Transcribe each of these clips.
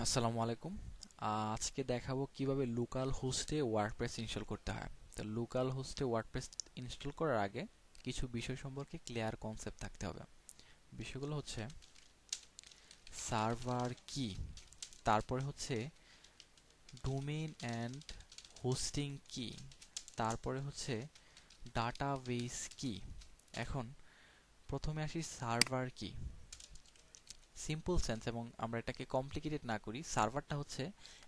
আসসালামু আলাইকুম। আজকে দেখাবো কিভাবে লোকাল হোস্টে ওয়ার্ডপ্রেস ইনস্টল করতে হয়। তো লোকাল হোস্টে ওয়ার্ডপ্রেস ইনস্টল করার আগে কিছু বিষয় সম্পর্কে ক্লিয়ার কনসেপ্ট থাকতে হবে। বিষয়গুলো হচ্ছে সার্ভার কি, তারপরে হচ্ছে ডোমেইন অ্যান্ড হোস্টিং কি, তারপরে হচ্ছে ডাটাবেস কি। এখন প্রথমে আসি সার্ভার কি। সিম্পল সেন্স এবং আমরা এটাকে কমপ্লিকেটেড না করি, সার্ভারটা হচ্ছে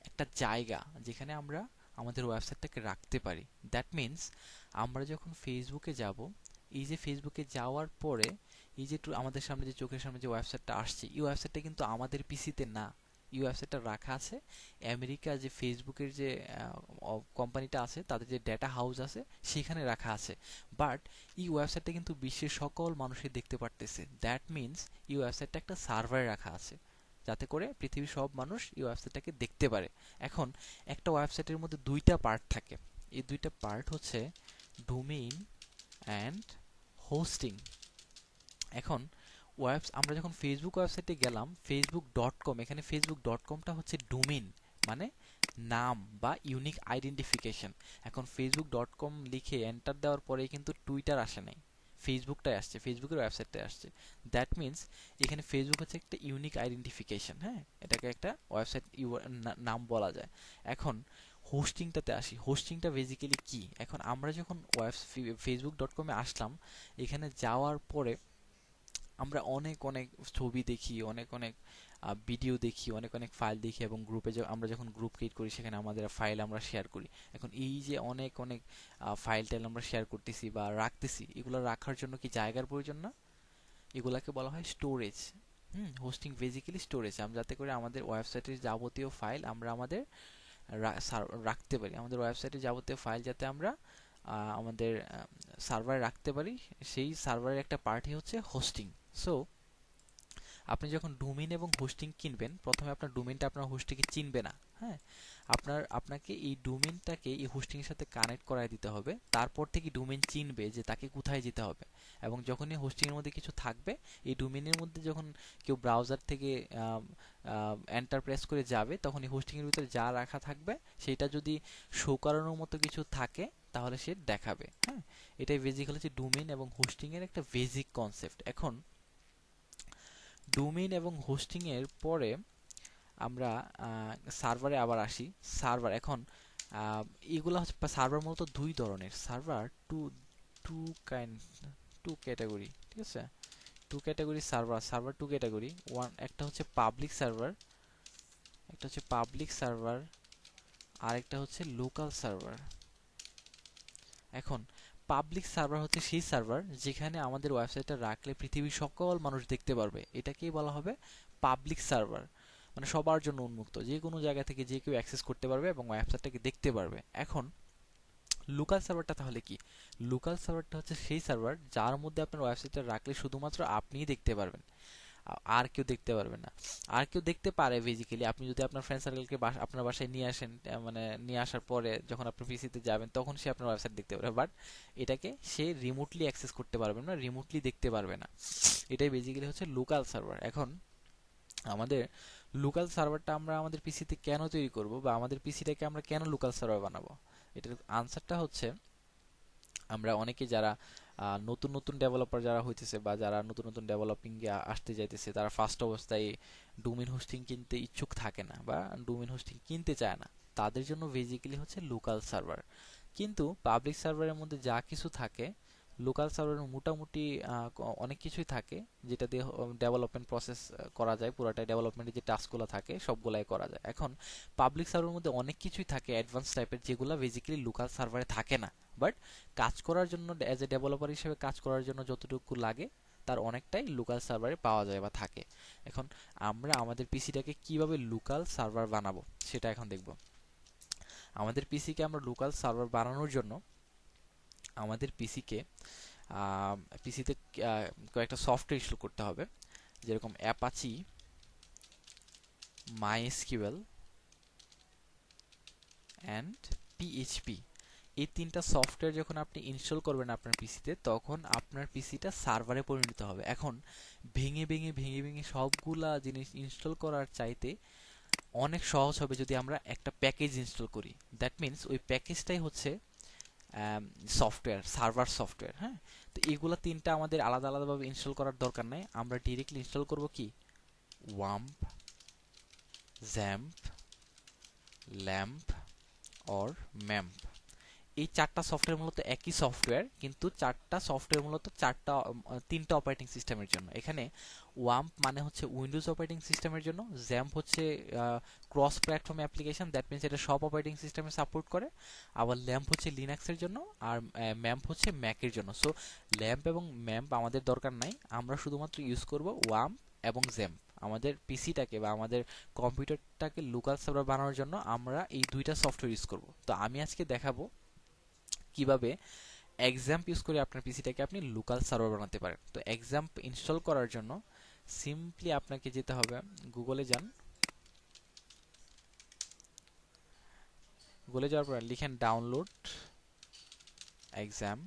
একটা জায়গা যেখানে আমরা আমাদের ওয়েবসাইটটাকে রাখতে পারি। দ্যাট মিন্স আমরা যখন ফেসবুকে যাব, এই যে ফেসবুকে যাওয়ার পরে এই যে আমাদের সামনে যে চোখের সামনে যে ওয়েবসাইটটা আসছে, এই ওয়েবসাইটটা কিন্তু আমাদের পিসিতে না। এই ওয়েবসাইটটা রাখা আছে আমেরিকা, যে ফেসবুকের যে কোম্পানিটা আছে তাদের যে ডেটা হাউস আছে সেখানে রাখা আছে। বাট এই ওয়েবসাইটটা কিন্তু বিশ্বের সকল মানুষই দেখতে পারতেছে। দ্যাট মিন্স এই ওয়েবসাইটটা একটা সার্ভারে রাখা আছে যাতে করে পৃথিবীর সব মানুষ এই ওয়েবসাইটটাকে দেখতে পারে। এখন একটা ওয়েবসাইটের মধ্যে দুইটা পার্ট থাকে। এই দুইটা পার্ট হচ্ছে ডোমেইন অ্যান্ড হোস্টিং। এখন আমরা যখন ফেসবুক ওয়েবসাইটে গেলাম facebook.com, এখানে facebook.comটা হচ্ছে ডোমেইন, মানে নাম বা ইউনিক আইডেন্টিফিকেশন। এখন facebook.com লিখে এন্টার দেওয়ার পরে কিন্তু টুইটার আসে নাই, ফেসবুকটাই আসছে, ফেসবুকের ওয়েবসাইটটাই আসছে। দ্যাট মিন্স এখানে ফেসবুক হচ্ছে একটা ইউনিক আইডেন্টিফিকেশন। হ্যাঁ, এটাকে একটা ওয়েবসাইট নাম বলা যায়। এখন হোস্টিংটাতে আসি। হোস্টিংটা বেসিক্যালি কি? এখন আমরা যখন facebook.com-এ আসলাম, এখানে যাওয়ার পরে আমরা অনেক অনেক ছবি দেখি, অনেক অনেক ভিডিও দেখি, অনেক অনেক ফাইল দেখি এবং গ্রুপে আমরা যখন গ্রুপ ক্রিয়েট করি সেখানে আমাদের ফাইল আমরা শেয়ার করি। এখন এই যে অনেক অনেক ফাইল টাইল আমরা শেয়ার করতেছি বা রাখতেছি, এগুলো রাখার জন্য কি জায়গার প্রয়োজন না? এগুলাকে বলা হয় স্টোরেজ। হোস্টিং বেসিক্যালি স্টোরেজ, আমরা যাতে করে আমাদের ওয়েবসাইটের যাবতীয় ফাইল আমরা আমাদের রাখতে পারি। আমাদের ওয়েবসাইটের যাবতীয় ফাইল যাতে আমরা আমাদের সার্ভারে রাখতে পারি, সেই সার্ভারের একটা পার্টই হচ্ছে হোস্টিং। সো আপনি যখন ডোমেইন এবং হোস্টিং কিনবেন, প্রথমে আপনার ডোমেইনটা আপনার হোস্টিংকে চিনবে না। হ্যাঁ, আপনাকে এই ডোমেইনটাকে এই হোস্টিং এর সাথে কানেক্ট করায় দিতে হবে। তারপর থেকে ডোমেইন চিনবে যে তাকে কোথায় যেতে হবে। এবং যখনই হোস্টিং এর মধ্যে কিছু থাকবে, এই ডোমেইনের মধ্যে যখন কেউ ব্রাউজার থেকে এন্টার প্রেস করে যাবে, তখন এই হোস্টিং এর ভিতরে যা রাখা থাকবে সেটা যদি শো করানোর মতো কিছু থাকে তাহলে সে দেখাবে। হ্যাঁ, এটাই বেসিক্যালি হচ্ছে ডোমেইন এবং হোস্টিং এর একটা বেসিক কনসেপ্ট। এখন ডোমেইন এবং হোস্টিং এর পরে আমরা সার্ভারে আবার আসি। সার্ভার এখন এগুলো হচ্ছে সার্ভার মূলত দুই ধরনের। Server two two kind two category, ঠিক আছে? Two category server, server two category. একটা হচ্ছে পাবলিক সার্ভার, একটা হচ্ছে পাবলিক সার্ভার, আর একটা হচ্ছে লোকাল সার্ভার। এখন পাবলিক সার্ভার হচ্ছে সেই সার্ভার যেখানে আমাদের ওয়েবসাইটটা রাখলে পৃথিবীর সকল মানুষ দেখতে পারবে। এটাকেই বলা হবে পাবলিক সার্ভার, মানে সবার জন্য উন্মুক্ত, যে কোনো জায়গা থেকে যে কেউ অ্যাক্সেস করতে পারবে এবং ওয়েবসাইটটাকে দেখতে পারবে। এখন লোকাল সার্ভারটা তাহলে কি? লোকাল সার্ভারটা হচ্ছে সেই সার্ভার যার মধ্যে আপনার ওয়েবসাইটটা রাখলে শুধুমাত্র আপনিই দেখতে পারবেন, আর কেউ দেখতে পারবে না। আর কেউ দেখতে পারে বেসিক্যালি আপনি যদি আপনার ফ্রেন্ড সার্কেলকে আপনার বাসায় নিয়ে আসেন, মানে নিয়ে আসার পরে যখন আপনি পিসিতে যাবেন তখন সে আপনার ওয়েবসাইট দেখতে পারে। বাট এটাকে সে রিমোটলি অ্যাক্সেস করতে পারবে না, রিমোটলি দেখতে পারবে না। এটাই বেসিক্যালি হচ্ছে লোকাল সার্ভার। এখন আমাদের লোকাল সার্ভারটা আমরা আমাদের পিসিতে কেন তৈরি করব, বা আমাদের পিসিটাকে আমরা কেন লোকাল সার্ভার বানাবো? এটার আনসারটা হচ্ছে, আমরা অনেকে যারা নতুন নতুন ডেভেলপার যারা হইতেছে বা যারা নতুন নতুন ডেভেলপিং এ আসতে যাইতেছে, তারা ফার্স্ট অবস্থায় ডোমেইন হোস্টিং কিনতে ইচ্ছুক থাকে না বা ডোমেইন হোস্টিং কিনতে চায় না। তাদের জন্য বেসিক্যালি হচ্ছে লোকাল সার্ভার। কিন্তু পাবলিক সার্ভারের মধ্যে যা কিছু থাকে, লোকাল সার্ভারের মোটামুটি অনেক কিছুই থাকে যেটা দিয়ে ডেভেলপমেন্ট প্রসেস করা যায়। পুরাটাই ডেভেলপমেন্টের যে টাস্কগুলো থাকে সবগুলাই করা যায়। এখন পাবলিক সার্ভারের মধ্যে অনেক কিছুই থাকে অ্যাডভান্স টাইপের, যেগুলো বেসিক্যালি লোকাল সার্ভারে থাকে না। বাট কাজ করার জন্য, অ্যাজ এ ডেভেলপার হিসেবে কাজ করার জন্য যতটুকু লাগে তার অনেকটাই লোকাল সার্ভারে পাওয়া যায় বা থাকে। এখন আমরা আমাদের পিসিটাকে কিভাবে লোকাল সার্ভার বানাবো সেটা এখন দেখব। আমাদের পিসিকে আমরা লোকাল সার্ভার বানানোর জন্য আমাদের পিসিতে কয়েকটা সফটওয়্যার ইনস্টল করতে হবে, যেরকম অ্যাপাচি, মাইএসকিউএল অ্যান্ড পিএইচপি। এই তিনটা সফটওয়্যার যখন আপনি ইনস্টল করবেন আপনার পিসিতে, তখন আপনার পিসিটা সার্ভারে পরিণত হবে। এখন ভেঙে ভেঙে ভেঙে ভেঙে সবগুলা জিনিস ইনস্টল করার চাইতে অনেক সহজ হবে যদি আমরা একটা প্যাকেজ ইনস্টল করি। দ্যাট মিনস ওই প্যাকেজটাই হচ্ছে সফটওয়্যার, সার্ভার সফটওয়্যার। হ্যাঁ, তো এইগুলা তিনটা আমাদের আলাদা আলাদাভাবে ইনস্টল করার দরকার নাই, আমরা ডিরেক্টলি ইনস্টল করব কি ওয়াম্প, জ্যাম্প, ল্যাম্প অর ম্যাম্প। এই চারটা সফটওয়্যার মূলত একই সফটওয়্যার, কিন্তু চারটা সফটওয়্যার মূলত তিনটা অপারেটিং সিস্টেমের জন্য। এখানে ওয়াম্প মানে হচ্ছে উইন্ডোজ অপারেটিং সিস্টেমের জন্য, জ্যাম্প হচ্ছে cross platform application, that means এটা সব অপারেটিং সিস্টেমে সাপোর্ট করে। আবার ল্যাম্প হচ্ছে লিনাক্সের জন্য, আর ম্যাম্প হচ্ছে ম্যাকের জন্য। সো ল্যাম্প এবং ম্যাম্প আমাদের দরকার নাই, আমরা শুধুমাত্র ইউজ করব ওয়াম্প এবং জ্যাম্প। আমাদের পিসিটাকে বা আমাদের কম্পিউটারটাকে লোকাল সার্ভার বানানোর জন্য আমরা এই দুইটা সফটওয়্যার ইউজ করব। তো আমি আজকে দেখাবো কিভাবে এক্সাম্প ইউজ করে আপনার পিসিটাকে আপনি লোকাল সার্ভার বানাতে পারেন। তো এক্সাম্প ইনস্টল করার জন্য সিম্পলি আপনাকে যেতে হবে, গুগলে যান, গুগলে যাওয়ার পর লিখেন ডাউনলোড এক্সাম্প।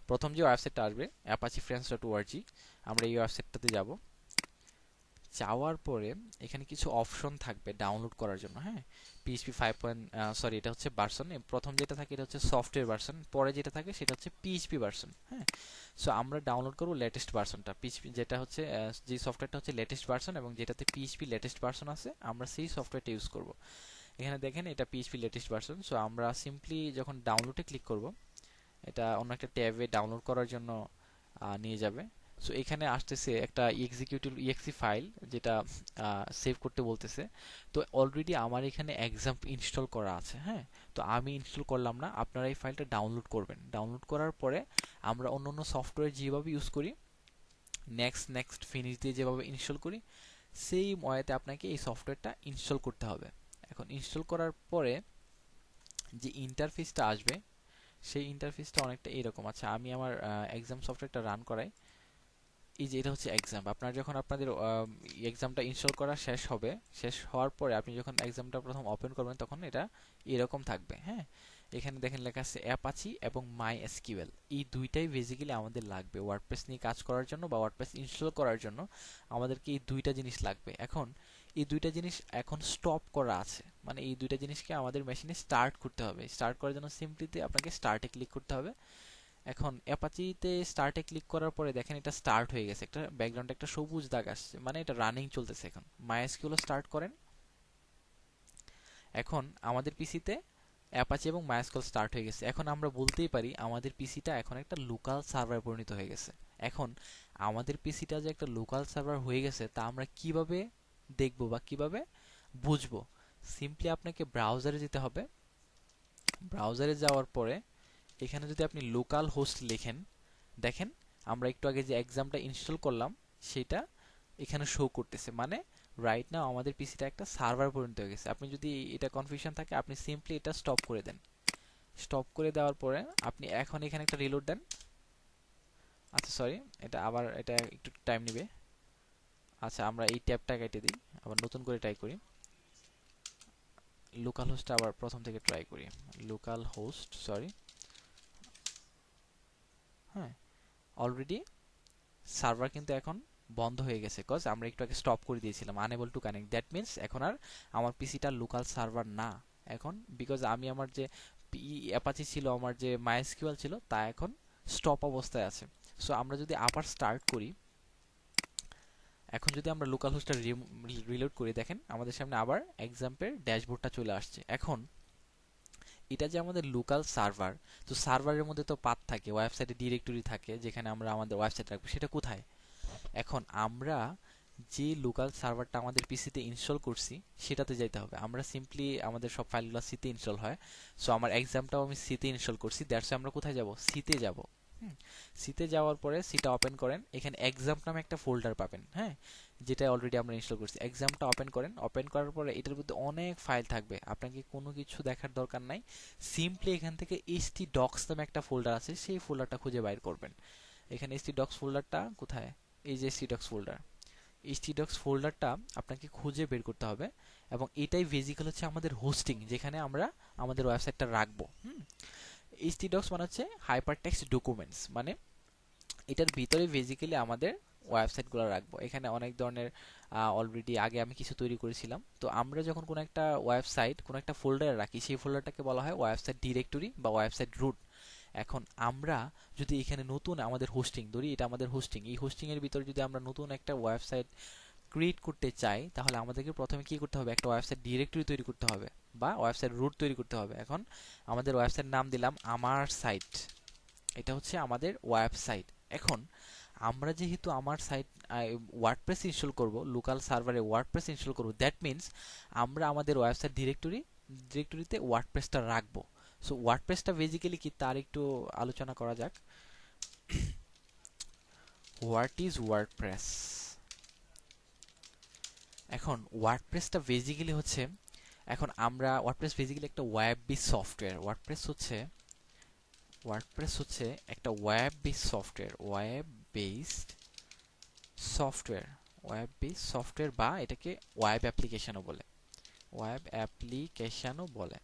প্রথম যে ওয়েবসাইটটা আসবে apache-friends.org, আমরা এই ওয়েবসাইটটাতে যাব। যাওয়ার পরে এখানে কিছু অপশন থাকবে ডাউনলোড করার জন্য। হ্যাঁ, পিএইচপি 5 সরি, এটা হচ্ছে ভার্সন। প্রথম যেটা থাকে এটা হচ্ছে সফটওয়্যার ভার্সন, পরে যেটা থাকে সেটা হচ্ছে পিএইচপি ভার্সন। হ্যাঁ, সো আমরা ডাউনলোড করব লেটেস্ট ভার্সনটা, পিএইচপি যেটা হচ্ছে যে সফটওয়্যারটা হচ্ছে লেটেস্ট ভার্সন এবং যেটাতে পিএইচপি লেটেস্ট ভার্সন আছে, আমরা সেই সফটওয়্যারটা ইউজ করব। এখানে দেখেন এটা পিএইচপি লেটেস্ট ভার্সন। সো আমরা সিম্পলি যখন ডাউনলোডে ক্লিক করব, এটা অন্য একটা ট্যাবে ডাউনলোড করার জন্য নিয়ে যাবে। সো এখানে আসতেছে একটা এক্সিকিউটিভ ইএক্সি ফাইল, যেটা সেভ করতে বলতেছে। তো অলরেডি আমার এখানে এক্সাম্প ইনস্টল করা আছে। হ্যাঁ, তো আমি ইনস্টল করলাম না, আপনারা এই ফাইলটা ডাউনলোড করবেন। ডাউনলোড করার পরে আমরা অন্য অন্য সফটওয়্যার যেভাবে ইউজ করি, নেক্সট নেক্সট ফিনিশ দিয়ে যেভাবে ইনস্টল করি, সেই ওয়েতে আপনাকে এই সফটওয়্যারটা ইনস্টল করতে হবে। এখন ইনস্টল করার পরে যে ইন্টারফেসটা আসবে, সেই ইন্টারফেসটা অনেকটা এরকম। আচ্ছা, আমি আমার এক্সাম সফটওয়্যারটা রান করাই। এই যে এটা হচ্ছে এক্সাম। আপনার যখন আপনাদের এক্সামটা ইনস্টল করা শেষ হবে, শেষ হওয়ার পরে আপনি যখন এক্সামটা প্রথম ওপেন করবেন, তখন এটা এরকম থাকবে। হ্যাঁ, এখানে দেখেন লেখা আছে অ্যাপাচি এবং মাই এসকিউএল। এই দুইটাই বেসিক্যালি আমাদের লাগবে ওয়ার্ডপ্রেস নিয়ে কাজ করার জন্য বা ওয়ার্ডপ্রেস ইনস্টল করার জন্য। আমাদেরকে এই দুইটা জিনিস লাগবে। এখন এই দুইটা জিনিস এখন স্টপ করা আছে, মানে এই দুইটা জিনিসকে আমাদের মেশিনে স্টার্ট করতে হবে। স্টার্ট করার জন্য সিম্পলিতে আপনাকে স্টার্টে ক্লিক করতে হবে। এখন অ্যাপাচিতে স্টার্টে ক্লিক করার পরে দেখেন এটা স্টার্ট হয়ে গেছে, একটা ব্যাকগ্রাউন্ডে একটা সবুজ দাগ আসছে, মানে এটা রানিং চলতেছে। এখন মাইএসকিউএল স্টার্ট করেন। এখন আমাদের পিসিতে অ্যাপাচি এবং মাইএসকিউএল স্টার্ট হয়ে গেছে। এখন আমরা বলতেই পারি আমাদের পিসিটা এখন একটা লোকাল সার্ভার পরিণত হয়ে গেছে। এখন আমাদের পিসিটা যে একটা লোকাল সার্ভার হয়ে গেছে, তা আমরা কিভাবে দেখবো বা কিভাবে বুঝবো? সিম্পলি আপনাকে ব্রাউজারে যেতে হবে। ব্রাউজারে যাওয়ার পরে এখানে যদি আপনি লোকাল হোস্ট লেখেন, দেখেন আমরা একটু আগে যে এক্সামটা ইনস্টল করলাম সেটা এখানে শো করতেছে, মানে রাইট নাও আমাদের পিসিটা একটা সার্ভার পরিণত হয়ে গেছে। আপনি যদি এটা কনফিউশন থাকে, আপনি সিম্পলি এটা স্টপ করে দেন। স্টপ করে দেওয়ার পরে আপনি এখন এখানে একটা রিলোড দেন। আচ্ছা সরি, এটা একটু টাইম নেবে। আচ্ছা, আমরা এই ট্যাবটা কেটে দিই, আবার নতুন করে ট্রাই করি। লোকাল হোস্টটা আবার প্রথম থেকে ট্রাই করি। Local host, sorry. হ্যাঁ, অলরেডি সার্ভার কিন্তু এখন বন্ধ হয়ে গেছে, কজ আমরা একটু আগে স্টপ করে দিয়েছিলাম, unable to connect. That means এখন আর আমার পিসিটা লোকাল সার্ভার না। এখন বিকজ আমি আমার যে অ্যাপাচি ছিল, আমার যে মাইএসকিউএল ছিল, তা এখন স্টপ অবস্থায় আছে। সো আমরা যদি আবার স্টার্ট করি, এখন যদি আমরা লোকাল হোস্টটা রিলোড করি, দেখেন আমাদের সামনে আবার এক্সাম্পের ড্যাশবোর্ডটা চলে আসছে। এখন এটা যে আমাদের লোকাল সার্ভার, তো সার্ভারের মধ্যে তো পাথ থাকে, ওয়েবসাইটে ডিরেক্টরি থাকে যেখানে আমরা আমাদের ওয়েবসাইট রাখবো, সেটা কোথায়? এখন আমরা যে লোকাল সার্ভারটা আমাদের পিসিতে ইনস্টল করছি সেটাতে যাইতে হবে। আমরা সিম্পলি আমাদের সব ফাইলগুলো সিতে ইনস্টল হয়। সো আমার এক্সামটাও আমি সিতে ইনস্টল করছি, দ্যাটস আমরা কোথায় যাব? সিতে যাব। সিতে যাওয়ার পরে সিটা ওপেন করেন, এখানে এক্সাম নামে একটা ফোল্ডার পাবেন। হ্যাঁ, যেটা অলরেডি আমরা ইনস্টল করছি। এক্সামটা ওপেন করেন। ওপেন করার পরে এটার মধ্যে অনেক ফাইল থাকবে, আপনাকে কোনো কিছু দেখার দরকার নাই। সিম্পলি এখান থেকে htdocs নামে একটা ফোল্ডার আছে, সেই ফোল্ডারটা খুঁজে বাইর করবেন। এখানে htdocs ফোল্ডারটা কোথায়? এই যে htdocs ফোল্ডার, htdocs ফোল্ডারটা আপনাকে খুঁজে বের করতে হবে। এবং এটাই বেসিক্যালি হচ্ছে আমাদের হোস্টিং, যেখানে আমরা আমাদের ওয়েবসাইটটা রাখবো। htdocs মানে হচ্ছে হাইপারটেক্সট ডকুমেন্টস, মানে এটার ভিতরে বেসিক্যালি আমাদের ওয়েবসাইটগুলো রাখবো। এখানে অনেক ধরনের অলরেডি আগে আমি কিছু তৈরি করেছিলাম। তো আমরা যখন কোনো একটা ওয়েবসাইট কোনো একটা ফোল্ডারে রাখি, সেই ফোল্ডারটাকে বলা হয় ওয়েবসাইট ডিরেক্টরি বা ওয়েবসাইট রুট। এখন আমরা যদি এখানে নতুন আমাদের হোস্টিং ধরি, এটা আমাদের হোস্টিং, এই হোস্টিং এর ভিতরে যদি আমরা নতুন একটা ওয়েবসাইট ক্রিয়েট করতে চাই, তাহলে আমাদেরকে প্রথমে কি করতে হবে, একটা ওয়েবসাইট ডিরেক্টরি তৈরি করতে হবে বা ওয়েবসাইট রুট তৈরি করতে হবে। এখন আমাদের ওয়েবসাইট নাম দিলাম আমার সাইট, এটা হচ্ছে আমাদের ওয়েবসাইট। এখন আমরা যেহেতু আমার সাইট ওয়ার্ডপ্রেস ইনস্টল করব, লোকাল সার্ভারে ওয়ার্ডপ্রেস ইনস্টল করব, দ্যাট মিন্স আমরা আমাদের ওয়েবসাইট ডিরেক্টরিতে ওয়ার্ডপ্রেসটা রাখবো। সো ওয়ার্ডপ্রেসটা বেসিক্যালি কি তার একটু আলোচনা করা যাক। What is WordPress? এখন ওয়ার্ডপ্রেসটা বেসিক্যালি হচ্ছে, এখন আমরা ওয়ার্ডপ্রেস বেসিক্যালি একটা ওয়েব বেস সফটওয়্যার। ওয়ার্ডপ্রেস হচ্ছে একটা web base software, web base software বা এটাকে ওয়েব অ্যাপ্লিকেশনও বলে।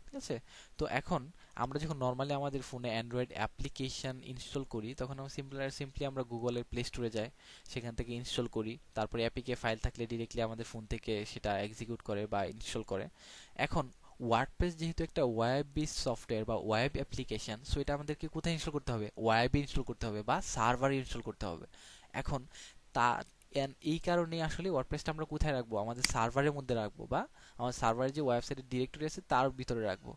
ঠিক আছে? তো এখন আমরা যখন নর্মালি আমাদের ফোনে অ্যান্ড্রয়েড অ্যাপ্লিকেশন ইনস্টল করি, তখন আমরা সিম্পলি আমরা গুগলের প্লে স্টোরে যাই, সেখান থেকে ইনস্টল করি, তারপরে অ্যাপিকে ফাইল থাকলে ডিরেক্টলি আমাদের ফোন থেকে সেটা এক্সিকিউট করে বা ইনস্টল করে। এখন ওয়ার্ডপ্রেস যেহেতু একটা ওয়েব বেস সফটওয়্যার বা ওয়েব অ্যাপ্লিকেশন, সো এটা আমাদেরকে কোথায় ইনস্টল করতে হবে? ওয়েবে ইনস্টল করতে হবে বা সার্ভারে ইনস্টল করতে হবে। এখন তা এই কারণে আসলে ওয়ার্ডপ্রেসটা আমরা কোথায় রাখবো? আমাদের সার্ভারের মধ্যে রাখবো বা আমার সার্ভারে যে ওয়েবসাইটের ডিরেক্টরি আছে তার ভিতরে রাখবো।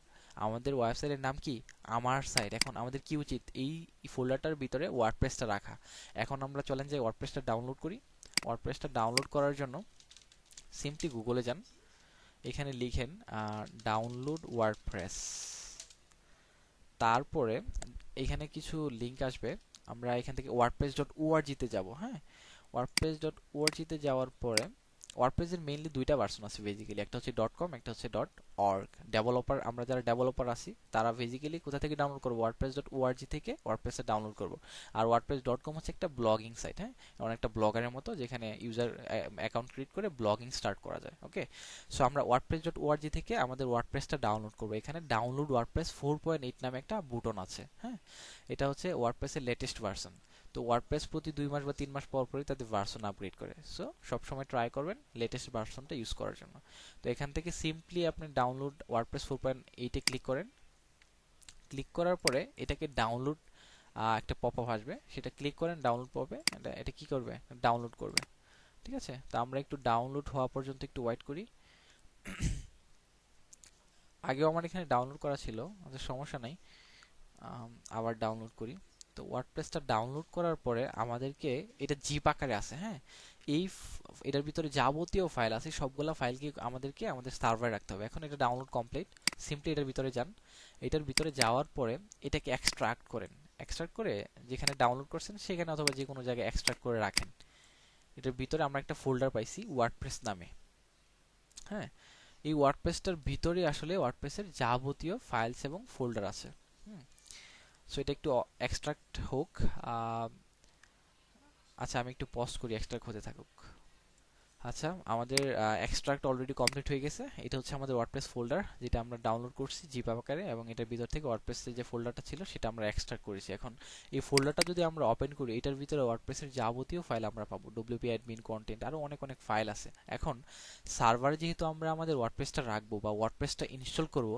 আমাদের ওয়েবসাইটের নাম কি? আমার সাইট। এখন আমাদের কি উচিত? এই ফোল্ডারটার ভিতরে ওয়ার্ডপ্রেসটা রাখা। এখন আমরা চলেন যে ওয়ার্ডপ্রেসটা ডাউনলোড করি। ওয়ার্ডপ্রেসটা ডাউনলোড করার জন্য সিম্পলি গুগলে যান, এখানে লিখেন ডাউনলোড ওয়ার্ডপ্রেস। তারপরে এখানে কিছু লিংক আসবে, আমরা এখান থেকে wordpress.org তে যাব। হ্যাঁ, wordpress.org তে যাওয়ার পরে ওয়ার্ডপ্রেসের মেইনলি দুইটা ভার্সন আছে বেসিক্যালি, একটা হচ্ছে .com, একটা হচ্ছে .org। ডেভেলপার, আমরা যারা ডেভেলপার আছি তারা বেসিক্যালি কোথা থেকে ডাউনলোড করব? wordpress.org থেকে ওয়ার্ডপ্রেসে ডাউনলোড করব। আর wordpress.com হচ্ছে একটা ব্লগিং সাইট। হ্যাঁ, অনেকটা ব্লগারের মতো, যেখানে ইউজার অ্যাকাউন্ট ক্রিয়েট করে ব্লগিং স্টার্ট করা যায়। ওকে, সো আমরা wordpress.org থেকে আমাদের ওয়ার্ডপ্রেসটা ডাউনলোড করব। এখানে ডাউনলোড ওয়ার্ডপ্রেস 4.8 নামে একটা বুটন আছে। হ্যাঁ, এটা হচ্ছে ওয়ার্ডপ্রেসের লেটেস্ট ভার্সন। তো ওয়ার্ডপ্রেস প্রতি 2 মাস বা 3 মাস পর পরই তাদের ভার্সন আপগ্রেড করে। সো সবসময় ট্রাই করবেন লেটেস্ট ভার্সনটা ইউজ করার জন্য। তো এখান থেকে সিম্পলি আপনি ডাউনলোড ওয়ার্ডপ্রেস 4.8 এ ক্লিক করেন। ক্লিক করার পরে এটাকে ডাউনলোড একটা পপআপ আসবে, সেটা ক্লিক করেন, ডাউনলোড পাবে। এটা কি করবে? ডাউনলোড করবে। ঠিক আছে? তো আমরা একটু ডাউনলোড হওয়া পর্যন্ত একটু ওয়েট করি। আগেও আমার এখানে ডাউনলোড করা ছিল, আমাদের সমস্যা নাই। আবার ডাউনলোড করি। তো ওয়ার্ডপ্রেসটা ডাউনলোড করার পরে আমাদেরকে, এটা জিপ আকারে আছে। হ্যাঁ, এটার ভিতরে যাবতীয় ফাইল আছে, সবগুলা ফাইলকে আমাদেরকে আমাদের সার্ভারে রাখতে হবে। এখন এটা ডাউনলোড কমপ্লিট, সিম্পলি এটার ভিতরে যান। এটার ভিতরে যাওয়ার পরে এটাকে এক্সট্রাক্ট করেন। এক্সট্রাক্ট করে যেখানে ডাউনলোড করছেন সেখানে অথবা যে কোনো জায়গায় এক্সট্রাক্ট করে রাখেন। এটার ভিতরে আমরা একটা ফোল্ডার পাইছি ওয়ার্ডপ্রেস নামে। হ্যাঁ, এই ওয়ার্ডপ্রেসটার ভিতরে আসলে ওয়ার্ডপ্রেসের যাবতীয় ফাইলস এবং ফোল্ডার আছে। সো এটা একটু এক্সট্রাক্ট হোক। আচ্ছা, আমি একটু পজ করি, এক্সট্রাক্ট হতে থাকুক। আচ্ছা, আমাদের এক্সট্রাক্ট অলরেডি কমপ্লিট হয়ে গেছে। এটা হচ্ছে আমাদের ওয়ার্ডপ্রেস ফোল্ডার, যেটা আমরা ডাউনলোড করছি জিপ আকারে, এবং এটার ভিতর থেকে ওয়ার্ডপ্রেসের যে ফোল্ডারটা ছিল সেটা আমরা এক্সট্রাক্ট করেছি। এখন এই ফোল্ডারটা যদি আমরা ওপেন করি, এটার ভিতরে ওয়ার্ডপ্রেসের যাবতীয় ফাইল আমরা পাবো, ডব্লিউপি অ্যাডমিন, কন্টেন্ট, আরো অনেক অনেক ফাইল আছে। এখন সার্ভারে যেহেতু আমরা আমাদের ওয়ার্ডপ্রেসটা রাখবো বা ওয়ার্ডপ্রেসটা ইনস্টল করব,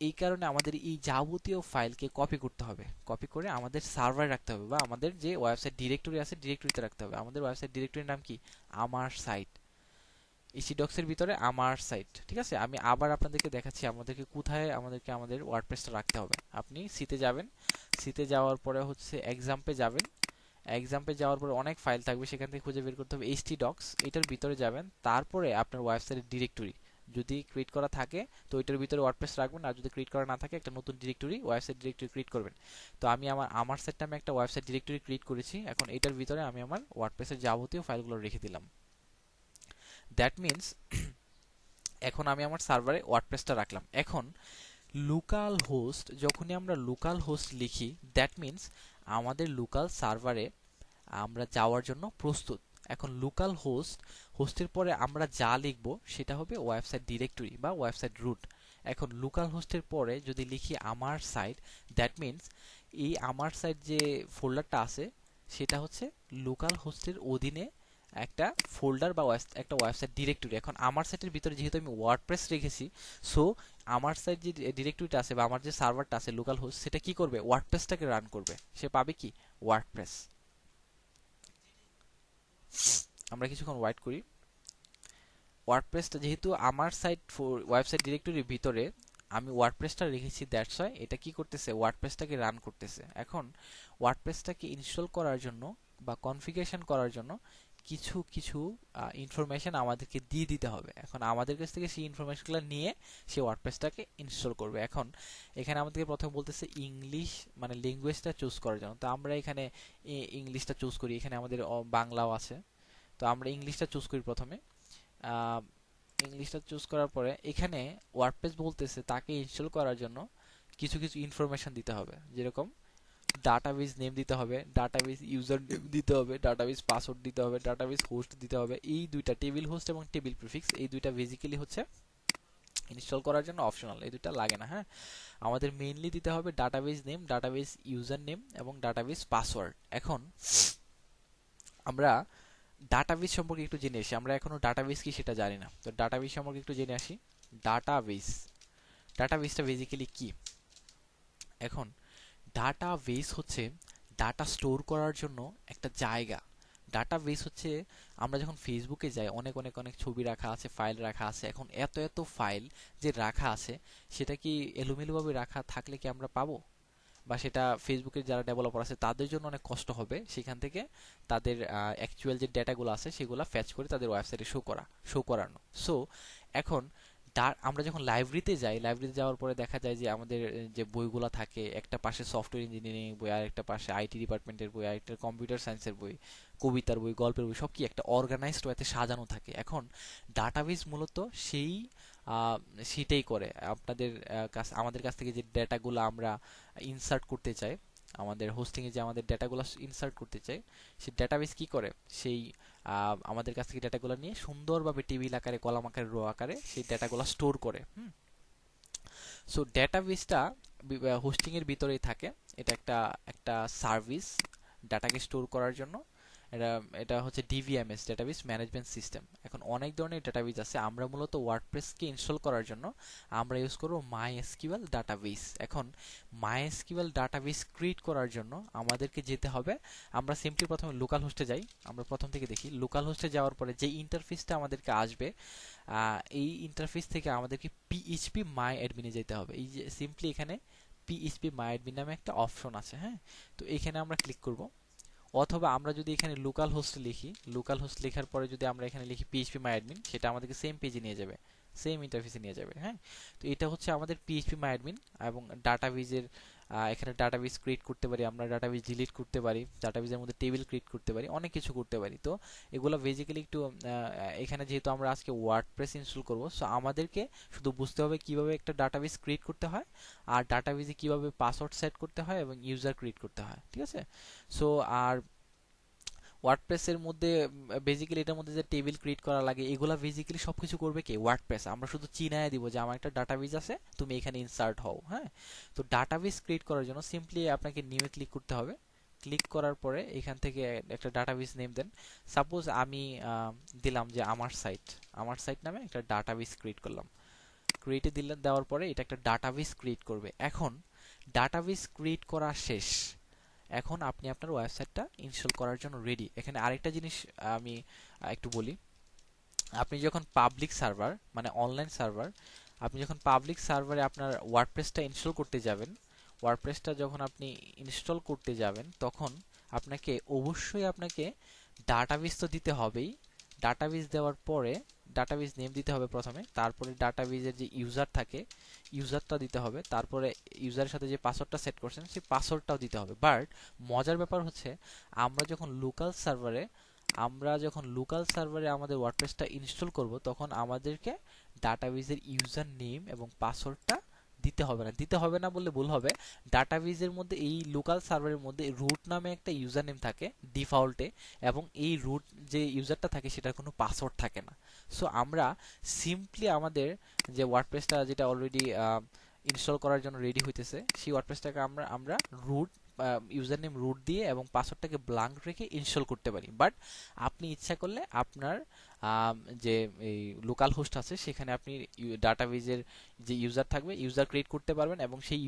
এই কারণে আমাদের এই যাবতীয় ফাইলকে কপি করতে হবে। কপি করে আমাদের সার্ভারে রাখতে হবে বা আমাদের যে ওয়েবসাইট ডিরেক্টরি আছে ডিরেক্টরিতে রাখতে হবে। আমাদের ওয়েবসাইট ডিরেক্টরির নাম কি? আমার সাইট। ইসি ডক্স এর ভিতরে আমার সাইট। ঠিক আছে? আমি আবার আপনাদেরকে দেখাচ্ছি আমাদেরকে কোথায় আমাদের ওয়ার্ডপ্রেসটা রাখতে হবে। আপনি সিতে যাবেন, সিতে যাওয়ার পরে হচ্ছে এক্সাম্পে যাবেন। এক্সাম্পে যাওয়ার পরে অনেক ফাইল থাকবে, সেখান থেকে খুঁজে বের করতে হবে এইচটি ডক্স, এটার ভিতরে যাবেন। তারপরে আপনার ওয়েবসাইটের ডিরেক্টরি যদি ক্রিয়েট করা থাকে তো ওইটার ভিতরে ওয়ার্ডপ্রেস রাখবেন, আর যদি ক্রিয়েট করা না থাকে একটা নতুন ডিরেক্টরি, ওয়েবসাইট ডিরেক্টরি ক্রিয়েট করবেন। তো আমি আমার সাইট নামে একটা ওয়েবসাইট ডিরেক্টরি ক্রিয়েট করেছি। এখন এটার ভিতরে আমি আমার ওয়ার্ডপ্রেসের যাবতীয় ফাইলগুলো রেখে দিলাম। দ্যাট মিন্স এখন আমি আমার সার্ভারে ওয়ার্ডপ্রেসটা রাখলাম। এখন লোকাল হোস্ট, যখনই আমরা লোকাল হোস্ট লিখি, দ্যাট মিন্স আমাদের লোকাল সার্ভারে আমরা যাওয়ার জন্য প্রস্তুত। এখন লোকাল হোস্টের পরে আমরা যা লিখব সেটা হবে ওয়েবসাইট ডিরেক্টরি বা ওয়েবসাইট রুট। এখন লোকাল হোস্টের পরে যদি লিখি আমার সাইট, দ্যাট মিন্স এই আমার সাইট যে ফোল্ডারটা আছে সেটা হচ্ছে লোকাল হোস্টের অধীনে একটা ফোল্ডার বা একটা ওয়েবসাইট ডিরেক্টরি। এখন আমার সাইটের ভিতরে যেহেতু আমি ওয়ার্ডপ্রেস রেখেছি, সো আমার সাইট যে ডিরেক্টরিটা আছে বা আমার যে সার্ভারটা আছে লোকাল হোস্ট, সেটা কি করবে, ওয়ার্ডপ্রেসটাকে রান করবে। সে পাবে কি, ওয়ার্ডপ্রেস। আমরা কিছুক্ষণ ওয়েট করি। ওয়ার্ডপ্রেসটা যেহেতু আমার সাইট ওয়েবসাইট ডিরেক্টরির ভিতরে আমি ওয়ার্ডপ্রেসটা রেখেছি, দ্যাটস ওয়াই এটা কি করতেছে, ওয়ার্ডপ্রেসটাকে রান করতেছে। এখন ওয়ার্ডপ্রেসটাকে ইনস্টল করার জন্য বা কনফিগারেশন করার জন্য কিছু কিছু ইনফরমেশন আমাদেরকে দিয়ে দিতে হবে। এখন আমাদের কাছ থেকে সেই ইনফরমেশনগুলো নিয়ে সে ওয়ার্ডপ্রেসটাকে ইনস্টল করবে। এখন এখানে আমাদেরকে প্রথমে বলতেছে ইংলিশ মানে ল্যাঙ্গুয়েজটা চুজ করার জন্য। তো আমরা এখানে ইংলিশটা চুজ করি। এখানে আমাদের বাংলাও আছে, তো আমরা ইংলিশটা চুজ করি প্রথমে। ইংলিশটা চুজ করার পরে এখানে ওয়ার্ডপ্রেস বলতেছে তাকে ইনস্টল করার জন্য কিছু কিছু ইনফরমেশন দিতে হবে, যেরকম ডাটাবেস নেম দিতে হবে, ডাটাবেস ইউজার নেম দিতে হবে, ডাটাবেস পাসওয়ার্ড দিতে হবে, ডাটাবেস হোস্ট দিতে হবে। এই দুইটা, টেবিল হোস্ট এবং টেবিল প্রিফিক্স, এই দুইটা বেসিক্যালি হচ্ছে ইনস্টল করার জন্য অপশনাল, এই দুইটা লাগে না। হ্যাঁ, আমাদের মেইনলি দিতে হবে database name, database user name এবং ডাটাবেস পাসওয়ার্ড। এখন আমরা ডাটাবেস সম্পর্কে একটু জেনে আসি। আমরা এখনো ডাটাবেস কি সেটা জানি না, তো ডাটাবেস সম্পর্কে একটু জেনে আসি। ডাটাবেস, ডাটাবেসটা বেসিক্যালি কি? এখন ডাটাবেস হচ্ছে ডাটা স্টোর করার জন্য একটা জায়গা। ডাটাবেস হচ্ছে আমরা যখন ফেসবুকে যাই, অনেক অনেক অনেক ছবি রাখা আছে, ফাইল রাখা আছে। এখন এত এত ফাইল যে রাখা আছে, সেটা কি এলোমেলোভাবে রাখা থাকলে কি আমরা পাবো? বা সেটা ফেসবুকের যারা ডেভেলপার আছে তাদের জন্য অনেক কষ্ট হবে সেখান থেকে তাদের অ্যাকচুয়াল যে ডেটাগুলো আছে সেগুলো ফ্যাচ করে তাদের ওয়েবসাইটে শো করানো। সো এখন আমরা যখন লাইব্রেরিতে যাই, লাইব্রেরিতে যাওয়ার পরে দেখা যায় যে আমাদের যে বইগুলো থাকে, একটা পাশে সফটওয়্যার ইঞ্জিনিয়ারিং বই, আর একটা পাশে আইটি ডিপার্টমেন্টের বই, আর একটা কম্পিউটার সায়েন্সের বই, কবিতার বই, গল্পের বই, সব কি একটা অর্গানাইজড ওয়েতে সাজানো থাকে। এখন ডাটাবেস মূলত সেই সেটাই করে। আপনাদের আমাদের কাছ থেকে যে ডেটাগুলো আমরা ইনসার্ট করতে চাই, আমাদের হোস্টিংয়ে যে আমাদের ডেটাগুলো ইনসার্ট করতে চাই, সেই ডেটাবেস কি করে, সেই আমাদের কাছ থেকে ডেটাগুলো নিয়ে সুন্দরভাবে টেবিল আকারে, কলাম আকারে, রো আকারে সেই ডেটাগুলো স্টোর করে। সো ডেটাবেসটা হোস্টিং এর ভিতরেই থাকে। এটা একটা একটা সার্ভিস ডাটাকে স্টোর করার জন্য। এটা এটা হচ্ছে ডিভিএমএস, ডেটাবেস ম্যানেজমেন্ট সিস্টেম। এখন অনেক ধরনের ডেটাবেস আছে। আমরা মূলত ওয়ার্ডপ্রেসকে ইনস্টল করার জন্য আমরা ইউজ করব মাইএসকিউএল ডাটাবেস। এখন মাইএসকিউএল ডাটাবেস ক্রিয়েট করার জন্য আমাদেরকে যেতে হবে, আমরা সিম্পলি প্রথমে লোকাল হোস্টে যাই। আমরা প্রথম থেকে দেখি, লোকাল হোস্টে যাওয়ার পরে যে ইন্টারফেসটা আমাদেরকে আসবে, এই ইন্টারফেস থেকে আমাদেরকে পিএইচপি মাই অ্যাডমিনে যেতে হবে। এই যে সিম্পলি এখানে পিএইচপি মাই অ্যাডমিন নামে একটা অপশন আছে। হ্যাঁ, তো এখানে আমরা ক্লিক করব। অথবা আমরা যদি এখানে লোকাল হোস্ট লিখি, লোকাল হোস্ট লেখার পরে যদি আমরা এখানে লিখি পিএইচপি মাই অ্যাডমিন, সেটা আমাদেরকে সেম পেজে নিয়ে যাবে, সেম ইন্টারফেসে নিয়ে যাবে। হ্যাঁ, তো এটা হচ্ছে আমাদের পিএইচপি মাই অ্যাডমিন। এবং ডাটাবেজের এখানে ডাটাবেস ক্রিয়েট করতে পারি, আমরা ডাটাবেস ডিলিট করতে পারি, ডাটাবেসের মধ্যে টেবিল ক্রিয়েট করতে পারি, অনেক কিছু করতে পারি। তো এগুলো বেসিক্যালি একটু এখানে যেহেতু আমরা আজকে ওয়ার্ডপ্রেস ইনস্টল করব, সো আমাদেরকে শুধু বুঝতে হবে কিভাবে একটা ডাটাবেস ক্রিয়েট করতে হয়, আর ডাটাবেসে কিভাবে পাসওয়ার্ড সেট করতে হয় এবং ইউজার ক্রিয়েট করতে হয়। ঠিক আছে? সো আর ওয়ার্ডপ্রেসের মধ্যে বেসিক্যালি এটার মধ্যে যে টেবিল ক্রিয়েট করা লাগে, এগুলা বেসিক্যালি সবকিছু করবে কে, ওয়ার্ডপ্রেস। আমরা শুধু চিনায় দিব যে আমার একটা ডাটাবেস আছে, তুমি এখানে ইনসার্ট হও। হ্যাঁ, তো ডাটাবেস ক্রিয়েট করার জন্য সিম্পলি আপনাকে নিউ এ ক্লিক করতে হবে। ক্লিক করার পরে এখান থেকে একটা ডাটাবেস নেম দেন। সাপোজ আমি দিলাম যে আমার সাইট নামে একটা ডাটাবেস ক্রিয়েট করলাম। ক্রিয়েটে দিলেন, দেওয়ার পরে এটা একটা ডাটাবেস ক্রিয়েট করবে। এখন ডাটাবেস ক্রিয়েট করা শেষ। এখন আপনি আপনার ওয়েবসাইটটা ইনস্টল করার জন্য রেডি। এখানে আরেকটা জিনিস আমি একটু বলি। আপনি যখন পাবলিক সার্ভার মানে অনলাইন সার্ভার, আপনি যখন পাবলিক সার্ভারে আপনার ওয়ার্ডপ্রেসটা ইনস্টল করতে যাবেন, ওয়ার্ডপ্রেসটা যখন আপনি ইনস্টল করতে যাবেন, তখন আপনাকে ডাটাবেস তো দিতে হবেই। ডাটাবেস দেওয়ার পরে ডাটাবেস নেম দিতে হবে প্রথমে, তারপরে ডাটাবেসের যে ইউজার থাকে, ইউজারটা দিতে হবে, তারপরে ইউজারের সাথে যে পাসওয়ার্ডটা সেট করছেন সেই পাসওয়ার্ডটাও দিতে হবে। বাট মজার ব্যাপার হচ্ছে, আমরা যখন লোকাল সার্ভারে আমাদের ওয়ার্ডপ্রেসটা ইনস্টল করব, তখন আমাদেরকে ডাটাবেসের ইউজার নেম এবং পাসওয়ার্ডটা দিতে হবে না বললে ভুল হবে। ডাটাবেসের মধ্যে, এই লোকাল সার্ভারের মধ্যে রুট নামে একটা ইউজার নেম থাকে ডিফল্টে, এবং এই রুট যে ইউজারটা থাকে সেটার কোনো পাসওয়ার্ড থাকে না। সো আমরা সিম্পলি আমাদের যে ওয়ার্ডপ্রেসটা যেটা অলরেডি ইনস্টল করার জন্য রেডি হইতেছে, সেই ওয়ার্ডপ্রেসটাকে আমরা রুট ইউজার নেম রুট দিয়ে এবং পাসওয়ার্ডটাকে ব্ল্যাঙ্ক রেখে ইনস্টল করতে পারি। বাট আপনি ইচ্ছা করলে আপনার যে এই লোকাল হোস্ট আছে সেখানে আপনি ডাটাবেজের যে ইউজার থাকবে ইউজার ক্রিয়েট করতে পারবেন এবং সেই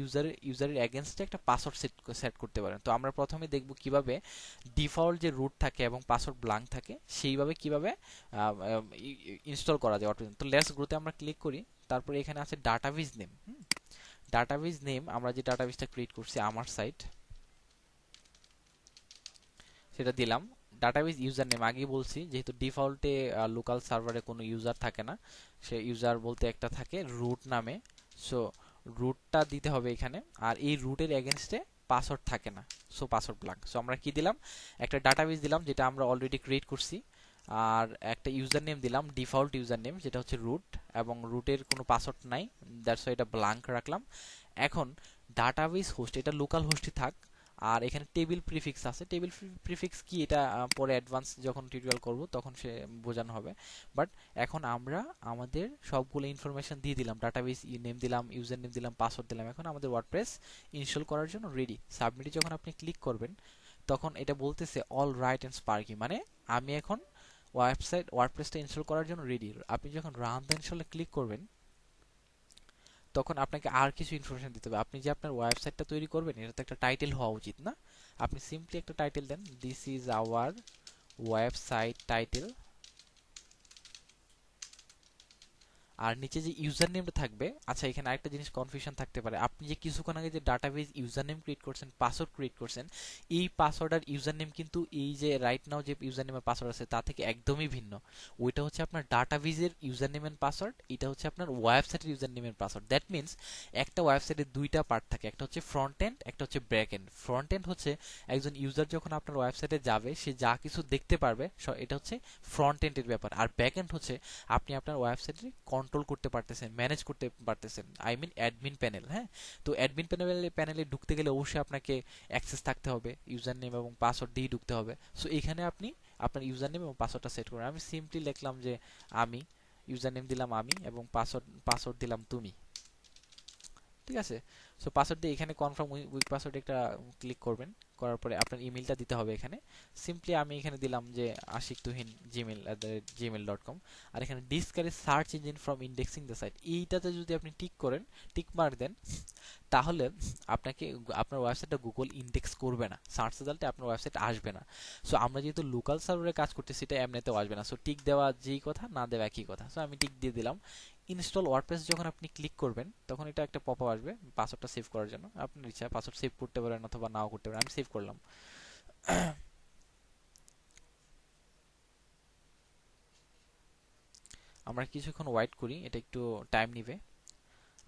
ইউজারের এগেনস্টে একটা পাসওয়ার্ড সেট করতে পারেন। তো আমরা প্রথমে দেখব কিভাবে ডিফল্ট যে রুট থাকে এবং পাসওয়ার্ড ব্ল্যাঙ্ক থাকে সেইভাবে কিভাবে ইনস্টল করা যায়। তো লেটস গ্রোতে আমরা ক্লিক করি। তারপরে এখানে আছে ডাটাবেজ নেম। ডাটাবেজ নেম আমরা যে ডাটাবেজটা ক্রিয়েট করছি আমার সাইট সেটা দিলাম। ডাটাবেজ ইউজার নেম আগেই বলছি যেহেতু ডিফল্টে লোকাল সার্ভারে কোনো ইউজার থাকে না, সে ইউজার বলতে একটা থাকে রুট নামে। সো রুটটা দিতে হবে এখানে, আর এই রুটের এগেনস্টে পাসওয়ার্ড থাকে না, সো পাসওয়ার্ড ব্ল্যাঙ্ক। সো আমরা কি দিলাম, একটা ডাটাবেজ দিলাম যেটা আমরা অলরেডি ক্রিয়েট করছি, আর একটা ইউজার নেম দিলাম ডিফল্ট ইউজার নেম যেটা হচ্ছে রুট, এবং রুটের কোনো পাসওয়ার্ড নাই, দ্যাটস ওয়াই এটা ব্ল্যাঙ্ক রাখলাম। এখন ডাটাবেজ হোস্ট এটা লোকাল হোস্টই থাক, আর এখানে টেবিল প্রিফিক্স আছে। টেবিল প্রিফিক্স কি এটা পরে অ্যাডভান্স যখন টিউটোরিয়াল করব তখন সে বোঝানো হবে। বাট এখন আমরা আমাদের সবগুলো ইনফরমেশন দিয়ে দিলাম, ডাটাবেস নেম দিলাম, ইউজার নেম দিলাম, পাসওয়ার্ড দিলাম। এখন আমাদের ওয়ার্ডপ্রেস ইনস্টল করার জন্য রেডি। সাবমিটে যখন আপনি ক্লিক করবেন তখন এটা বলতেছে অল রাইট এন্ড স্পার্কি, মানে আমি এখন ওয়ার্ডপ্রেসটা ইনস্টল করার জন্য রেডি। আপনি যখন রান দ্য ইনস্টলে ক্লিক করবেন তখন আপনাকে আর কিছু ইনফরমেশন দিতে হবে। আপনি যে আপনার ওয়েবসাইটটা তৈরি করবেন এটা তো একটা টাইটেল হওয়া উচিত না? আপনি সিম্পলি একটা টাইটেল দেন, this is our website title, আর নিচে যে ইউজার নেমটা থাকবে। আচ্ছা, এখানে আরেকটা জিনিস কনফিউশন থাকতে পারে, আপনি যে কিছুক্ষণ আগে যে ডাটাবেজ ইউজার নেম ক্রিয়েট করছেন, পাসওয়ার্ড ক্রিয়েট করছেন, এই পাসওয়ার্ড আর ইউজার নেম কিন্তু এই যে রাইট নাও যে ইউজার নেম আর পাসওয়ার্ড আছে তা থেকে একদমই ভিন্ন। ওইটা হচ্ছে আপনার ডাটাবেজের ইউজার নেম এন্ড পাসওয়ার্ড, এটা হচ্ছে আপনার ওয়েবসাইটের user name and password. That means একটা ওয়েবসাইটের দুইটা পার্ট থাকে, একটা হচ্ছে ফ্রন্ট এন্ড, একটা হচ্ছে ব্যাক এন্ড। ফ্রন্ট এন্ড হচ্ছে একজন ইউজার যখন আপনার ওয়েবসাইটে যাবে সে যা কিছু দেখতে পারবে, এটা হচ্ছে ফ্রন্ট এন্ডের ব্যাপার। আর ব্যাক এন্ড হচ্ছে আপনি আপনার ওয়েবসাইটে কন্ট্রোল করতে পারতেছেন, ম্যানেজ করতে পারতেছেন, আই মিন অ্যাডমিন প্যানেল। হ্যাঁ, তো অ্যাডমিন প্যানেলে ঢুকতে গেলে অবশ্যই আপনাকে অ্যাক্সেস থাকতে হবে, ইউজার নেম এবং পাসওয়ার্ড দিয়ে ঢুকতে হবে। সো এখানে আপনি আপনার ইউজার নেম এবং পাসওয়ার্ডটা সেট করুন। আমি সিম্পলি লিখলাম যে আমি, ইউজার নেম দিলাম আমি এবং পাসওয়ার্ড দিলাম তুমি। ঠিক আছে, সো পাসওয়ার্ড দিয়ে এখানে কনফার্ম উইক পাসওয়ার্ড একটা ক্লিক করবেন, করার পরে আপনার ইমেলটা দিতে হবে এখানে। সিম্পলি আমি এখানে দিলাম যে ashiktuhin@gmail.com, আর এখানে discourage search engine from indexing the site, এইটাতে যদি আপনি টিক মার্ক দেন তাহলে আপনাকে আপনার ওয়েবসাইটটা গুগল ইন্ডেক্স করবে না, সার্চ রেজাল্টে আপনার ওয়েবসাইট আসবে না। সো আমরা যেহেতু লোকাল সার্ভারে কাজ করতেছি সেটা এমনিতেও আসবে না। সো টিক দেওয়া যেই কথা, না দেওয়া একই কথা। সো আমি টিক দিয়ে দিলাম। ইনস্টল ওয়ার্ডপ্রেস যখন আপনি ক্লিক করবেন তখন এটা একটা পপআপ আসবে পাসওয়ার্ডটা সেভ করার জন্য। আপনার ইচ্ছা পাসওয়ার্ড সেভ করতে পারেন অথবা নাও করতে পারেন, আমি সেভ করলাম। আমরা কিছুক্ষণ ওয়েট করি, এটা একটু টাইম নিবে।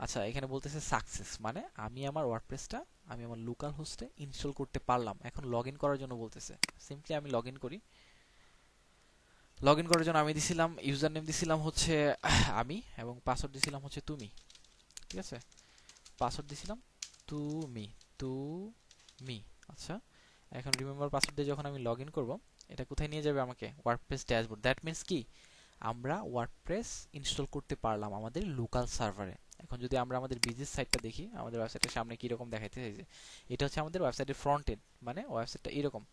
আচ্ছা, এখানে বলতেছে সাকসেস, মানে আমি আমার ওয়ার্ডপ্রেসটা আমি আমার লোকাল হোস্টে ইনস্টল করতে পারলাম। এখন লগইন করার জন্য বলতেছে, সিম্পলি আমি লগইন করি। লগইন করার জন্য আমি দিছিলাম ইউজার নেম দিছিলাম হচ্ছে আমি, এবং পাসওয়ার্ড দিছিলাম হচ্ছে তুমি। ঠিক আছে, পাসওয়ার্ড দিছিলাম তুমি তুমি। আচ্ছা, এখন রিমেম্বার পাসওয়ার্ড দিয়ে যখন আমি লগইন করব এটা কোথায় নিয়ে যাবে আমাকে? WordPress dashboard. দ্যাট মিন্স কি, আমরা ওয়ার্ডপ্রেস ইনস্টল করতে পারলাম আমাদের লোকাল সার্ভারে। এখন যদি আমরা আমাদের বিজনেস সাইটটা দেখি, আমাদের ওয়েবসাইটের সামনে কি রকম দেখাইতে চাইছে, এটা হচ্ছে আমাদের ওয়েবসাইটের ফ্রন্ট এন্ড, মানে ওয়েবসাইটটা এরকম।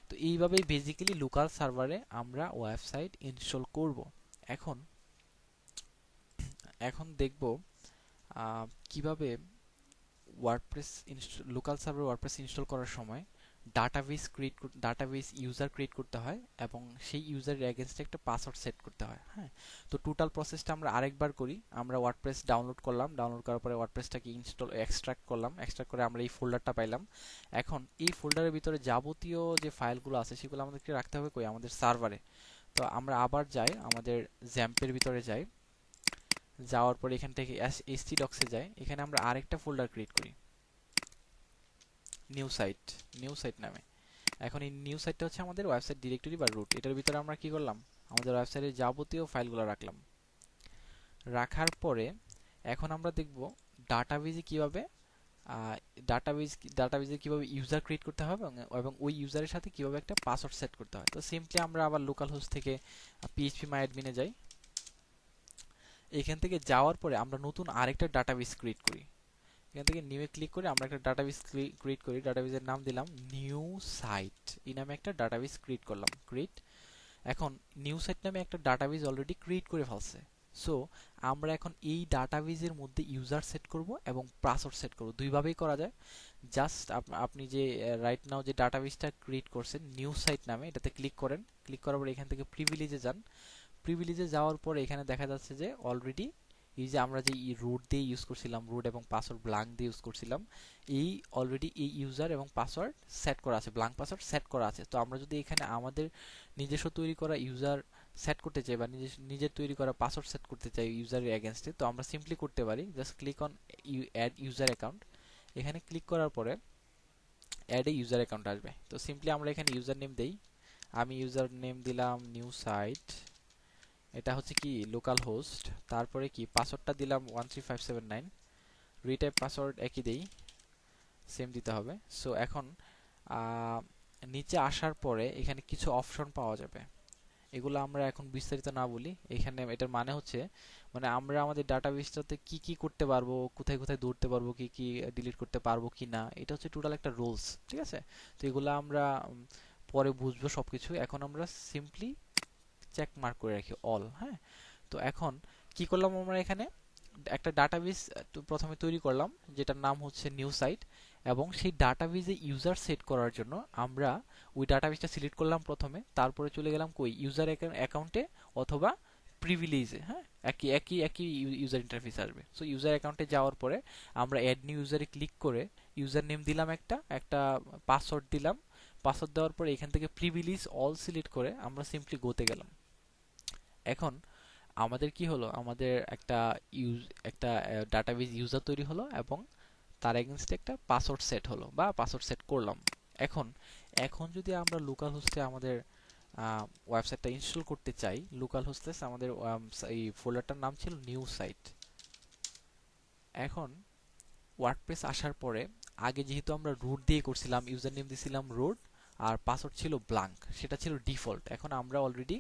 তো এইভাবেই বেসিক্যালি লোকাল সার্ভারে আমরা ওয়েবসাইট ইনস্টল করব। এখন এখন দেখব কিভাবে WordPress local server WordPress install করার সময় ডাটাবেস ইউজার ক্রিয়েট করতে হয় এবং সেই ইউজারের এগেইনস্টে একটা পাসওয়ার্ড সেট করতে হয়। হ্যাঁ, তো টোটাল প্রসেসটা আমরা আরেকবার করি। আমরা ওয়ার্ডপ্রেস ডাউনলোড করলাম, ডাউনলোড করার পরে ওয়ার্ডপ্রেসটাকে এক্সট্রাক্ট করলাম, এক্সট্রাক্ট করে আমরা এই ফোল্ডারটা পাইলাম। এখন এই ফোল্ডারের ভিতরে যাবতীয় যে ফাইলগুলো আছে সেগুলো আমাদেরকে রাখতে হবে কই? আমাদের সার্ভারে। তো আমরা আবার যাই, আমাদের জ্যাম্পের ভিতরে যাই, যাওয়ার পরে এখান থেকে htdocs-এ যাই, এখানে আমরা আরেকটা ফোল্ডার ক্রিয়েট করি নিউ সাইট নামে। এখন এই নিউ সাইটটা হচ্ছে আমাদের ওয়েবসাইট ডিরেক্টরি বা রুট। এটার ভিতরে আমরা কি করলাম, আমাদের ওয়েবসাইটের যাবতীয় ফাইলগুলো রাখলাম। রাখার পরে এখন আমরা দেখব ডাটাবেজে কিভাবে ডাটাবেজে কিভাবে ইউজার ক্রিয়েট করতে হবে এবং ওই ইউজারের সাথে কিভাবে একটা পাসওয়ার্ড সেট করতে হয়। তো সিম্পলি আমরা আবার লোকাল হোস্ট থেকে phpMyAdmin-এ যাই। এখান থেকে যাওয়ার পরে আমরা নতুন আরেকটা ডাটাবেস ক্রিয়েট করি। এখান থেকে নিউ এ ক্লিক করে আমরা একটা ডাটাবেস ক্রিয়েট করি। ডাটাবেসের নাম দিলাম নিউ সাইট, এই নামে একটা ডাটাবেস ক্রিয়েট করলাম। ক্রিয়েট, এখন নিউ সাইট নামে একটা ডাটাবেস অলরেডি ক্রিয়েট করে ফেলছে। সো আমরা এখন এই ডাটাবেসের মধ্যে ইউজার সেট করব এবং পাসওয়ার্ড সেট করব, দুইভাবেই করা যায়। জাস্ট আপনি যে রাইট নাও যে ডাটাবেসটা ক্রিয়েট করছেন নিউ সাইট নামে, এটাতে ক্লিক করেন। ক্লিক করার পর এখান থেকে প্রিভিলেজে যান। প্রিভিলেজে যাওয়ার পরে এখানে দেখা যাচ্ছে যে অলরেডি এই যে আমরা যে রুট দিয়ে ইউজ করছিলাম, রুট এবং পাসওয়ার্ড ব্ল্যাঙ্ক দিয়ে ইউজ করছিলাম, এই অলরেডি এই ইউজার এবং পাসওয়ার্ড সেট করা আছে, ব্ল্যাঙ্ক পাসওয়ার্ড সেট করা আছে। তো আমরা যদি এখানে আমাদের নিজস্ব তৈরি করা ইউজার সেট করতে চাই বা নিজের তৈরি করা পাসওয়ার্ড সেট করতে চাই ইউজারের এগেনস্টে, তো আমরা সিম্পলি করতে পারি just click on add user account. এখানে ক্লিক করার পরে অ্যাড এ ইউজার অ্যাকাউন্ট আসবে। তো সিম্পলি আমরা এখানে ইউজার নেম দেই। আমি ইউজার নেম দিলাম নিউ সাইট, এটা হচ্ছে কি লোকাল হোস্ট। তারপরে কি পাসওয়ার্ডটা দিলাম 13579, রিটাইপ পাসওয়ার্ড একই দেই, সেম দিতে হবে। সো এখন নিচে আসার পরে এখানে কিছু অপশন পাওয়া যাবে, এগুলো আমরা এখন বিস্তারিত না বলি। এখানে এটার মানে হচ্ছে মানে আমরা আমাদের ডাটাবেসটাতে কি কি করতে পারবো, কোথায় কোথায় দৌড়তে পারবো, কি কি ডিলিট করতে পারবো কি না, এটা হচ্ছে টোটাল একটা রুলস, ঠিক আছে। তো এগুলো আমরা পরে বুঝবো সবকিছু। এখন আমরা সিম্পলি চেক মার্ক করে রাখি অল। হ্যাঁ, তো এখন কি করলাম আমরা এখানে একটা ডাটাবেস প্রথমে তৈরি করলাম যেটার নাম হচ্ছে নিউ সাইট, এবং সেই ডাটাবেসে ইউজার সেট করার জন্য আমরা ওই ডাটাবেসটা সিলেক্ট করলাম প্রথমে, তারপরে চলে গেলাম কই ইউজার অ্যাকাউন্টে অথবা প্রিভিলেজে। হ্যাঁ, একই একই একই ইউজার ইন্টারফেস আসবে। সো ইউজার অ্যাকাউন্টে যাওয়ার পরে আমরা অ্যাড নিউ ইউজারে ক্লিক করে ইউজার নেম দিলাম, একটা পাসওয়ার্ড দিলাম। পাসওয়ার্ড দেওয়ার পরে এখান থেকে প্রিভিলেজ অল সিলেক্ট করে আমরা সিম্পলি গোতে গেলাম। এখন আমাদের কি হলো, আমাদের একটা ডাটাবেস ইউজার তৈরি হলো এবং তার এগেইনস্টে একটা পাসওয়ার্ড সেট হলো বা পাসওয়ার্ড সেট করলাম। এখন এখন যদি আমরা লোকাল হোস্টে আমাদের ওয়েবসাইটটা ইনস্টল করতে চাই, লোকাল হোস্টে আমাদের এই ফোল্ডারটার নাম ছিল নিউ সাইট। এখন ওয়ার্ডপ্রেস আসার পরে আগে যেহেতু আমরা রুট দিয়ে করছিলাম, ইউজার নেম দিয়েছিলাম রুট আর পাসওয়ার্ড ছিল ব্ল্যাঙ্ক, সেটা ছিল ডিফল্ট। এখন আমরা অলরেডি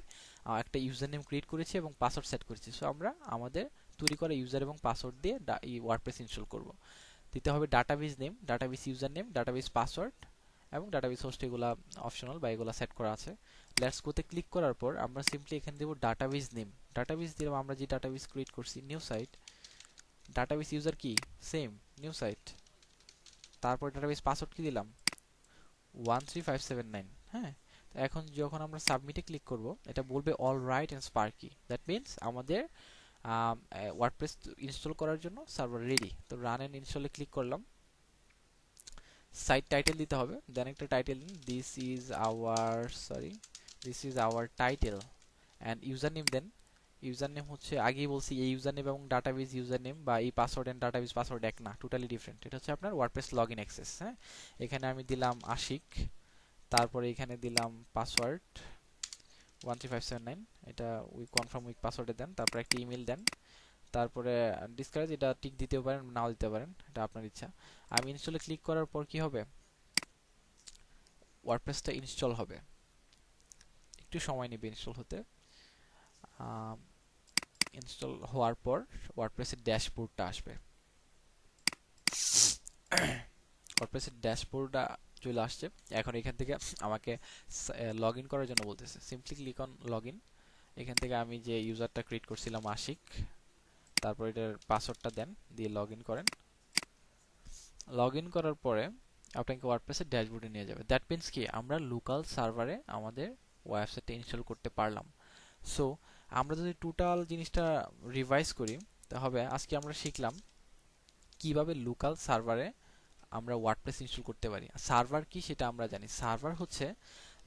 একটা ইউজার নেম ক্রিয়েট করেছি এবং পাসওয়ার্ড সেট করেছি। সো আমরা আমাদের তৈরি করা ইউজার এবং পাসওয়ার্ড দিয়ে এই ওয়ার্ডপ্রেস ইনস্টল করব। দিতে হবে database name, database user name, database password এবং ডাটাবেস হোস্ট, এগুলা অপশনাল বা এগুলা সেট করা আছে। লেটস গোতে ক্লিক করার পর আমরা সিম্পলি এখানে দেব ডাটাবেস নেম। ডাটাবেস দিলাম আমরা যে ডাটাবেস ক্রিয়েট করছি নিউ সাইট, ডাটাবেস ইউজার কি সেম নিউ সাইট, তারপর ডাটাবেস পাসওয়ার্ড কি দিলাম 13579। হ্যাঁ, তো এখন যখন আমরা সাবমিটে ক্লিক করব এটা বলবে all right and sparky, that means আমাদের ওয়ার্ডপ্রেস ইনস্টল করার জন্য সার্ভার রেডি। তো রান এন্ড ইনস্টলে ক্লিক করলাম। সাইট টাইটেল দিতে হবে, দেন একটা টাইটেল দিন, this is our title and user name দেন। ইউজার নেম হচ্ছে আগেই বলছি এই ইউজার নেম এবং ডাটাবেস ইউজার নেম বা এই পাসওয়ার্ড এন্ড ডাটাবেস পাসওয়ার্ড এক না, টোটালি ডিফারেন্ট। এটা হচ্ছে আপনার ওয়ার্ডপ্রেস লগইন অ্যাক্সেস। হ্যাঁ, এখানে আমি দিলাম আশিক, তারপরে এখানে দিলাম পাসওয়ার্ড 13579, এটা উই কনফার্ম উইথ পাসওয়ার্ডে দেন, তারপর একটা ইমেল দেন, তারপরে ডিসকারেজ, এটা টিক দিতেও পারেন নাও দিতে পারেন, এটা আপনার ইচ্ছা। আমি ইনস্টলে ক্লিক করার পর কি হবে, ওয়ার্ডপ্রেসটা ইনস্টল হবে, একটু সময় নেবে ইনস্টল হতে। ইনস্টল হওয়ার পর ওয়ার্ডপ্রেসের ড্যাশবোর্ডটা আসবে। ওয়ার্ডপ্রেসের ড্যাশবোর্ডটা চলে আসছে। এখন এখান থেকে আমাকে লগ ইন করার জন্য বলতেছে, simply click on log in. এখান থেকে আমি যে ইউজারটা ক্রিয়েট করছিলাম আশিক, তারপর এটার পাসওয়ার্ডটা দেন, দিয়ে লগ ইন করেন। লগ ইন করার পরে আপনাকে ওয়ার্ডপ্রেসের ড্যাশবোর্ডে নিয়ে যাবে। দ্যাট মিন্স কি আমরা লোকাল সার্ভারে আমাদের ওয়েবসাইটটা ইনস্টল করতে পারলাম। সো আমরা যদি টোটাল জিনিসটা রিভাইজ করি তাহলে আজকে আমরা শিখলাম কিভাবে লোকাল সার্ভারে আমরা ওয়ার্ডপ্রেস ইনস্টল করতে পারি। সার্ভার কি সেটা আমরা জানি, সার্ভার হচ্ছে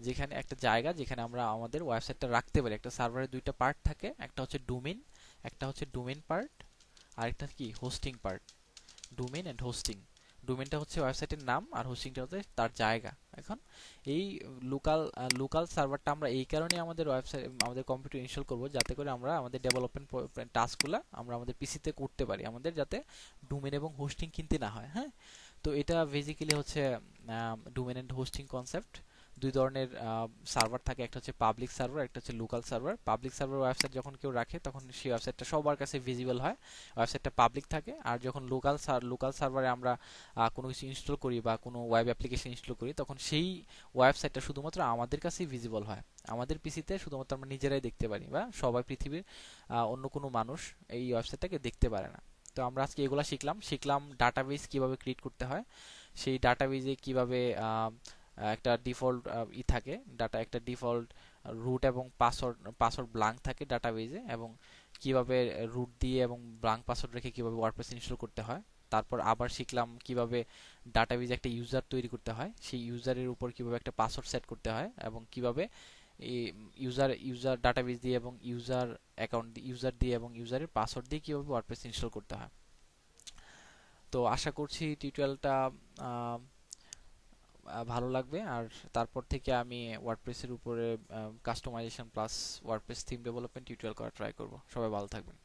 যেখানে একটা জায়গা যেখানে আমরা আমাদের ওয়েবসাইটটা রাখতে পারি। একটা সার্ভারের দুইটা পার্ট থাকে, একটা হচ্ছে ডোমেইন, একটা হচ্ছে ডোমেইন পার্ট, আর একটা কি hosting part. Domain and hosting, ডোমেইনটা হচ্ছে ওয়েবসাইটের নাম আর হোস্টিংটা হচ্ছে তার জায়গা। এখন এই লোকাল সার্ভারটা আমরা এই কারণে আমাদের ওয়েবসাইট আমাদের কম্পিউটার ইনস্টল করব যাতে করে আমরা আমাদের ডেভেলপমেন্ট টাস্কগুলো আমরা আমাদের পিসিতে করতে পারি, আমাদের যাতে ডোমেইন এবং হোস্টিং কিনতে না হয়। হ্যাঁ, তো এটা বেসিক্যালি হচ্ছে ডোমেইন এন্ড হোস্টিং কনসেপ্ট। দুই ধরনের সার্ভার থাকে, একটা হচ্ছে পাবলিক সার্ভার, একটা হচ্ছে local server. Public server website যখন কেউ রাখে তখন সেই ওয়েবসাইটটা সবার কাছে ভিজিবল হয়, ওয়েবসাইটটা পাবলিক থাকে। আর যখন লোকাল সার্ভারে আমরা কোনো কিছু ইনস্টল করি বা কোনো ওয়েব অ্যাপ্লিকেশন ইনস্টল করি, তখন সেই ওয়েবসাইটটা শুধুমাত্র আমাদের কাছেই ভিজিবল হয়, আমাদের পিসিতে শুধুমাত্র আমরা নিজেরাই দেখতে পারি, বা সবাই পৃথিবীর অন্য কোনো মানুষ এই ওয়েবসাইটটাকে দেখতে পারে না। তো আমরা আজকে এগুলা শিখলাম ডাটাবেস কিভাবে ক্রিয়েট করতে হয়, সেই ডাটাবেজে কিভাবে একটা ডিফল্ট থাকে ডাটা, একটা ডিফল্ট রুট এবং পাসওয়ার্ড পাসওয়ার্ড ব্ল্যাঙ্ক থাকে ডাটাবেজে, এবং কিভাবে রুট দিয়ে এবং ব্ল্যাঙ্ক পাসওয়ার্ড রেখে কিভাবে ওয়ার্ডপ্রেস ইনস্টল করতে হয়। তারপর আবার শিখলাম কিভাবে ডাটাবেজে একটা ইউজার তৈরি করতে হয়, সেই ইউজারের উপর কিভাবে একটা পাসওয়ার্ড সেট করতে হয়, এবং কিভাবে এই ইউজার ডাটাবেস দিয়ে এবং ইউজার অ্যাকাউন্ট ইউজার দিয়ে এবং ইউজারের পাসওয়ার্ড দিয়ে কিভাবে ওয়ার্ডপ্রেস ইনস্টল করতে হয়। তো আশা করছি টিউটোরিয়ালটা ভালো লাগবে। আর তারপর থেকে আমি ওয়ার্ডপ্রেসের উপরে customisation plus WordPress theme development tutorial করা ট্রাই করব। সবাই ভালো থাকবেন।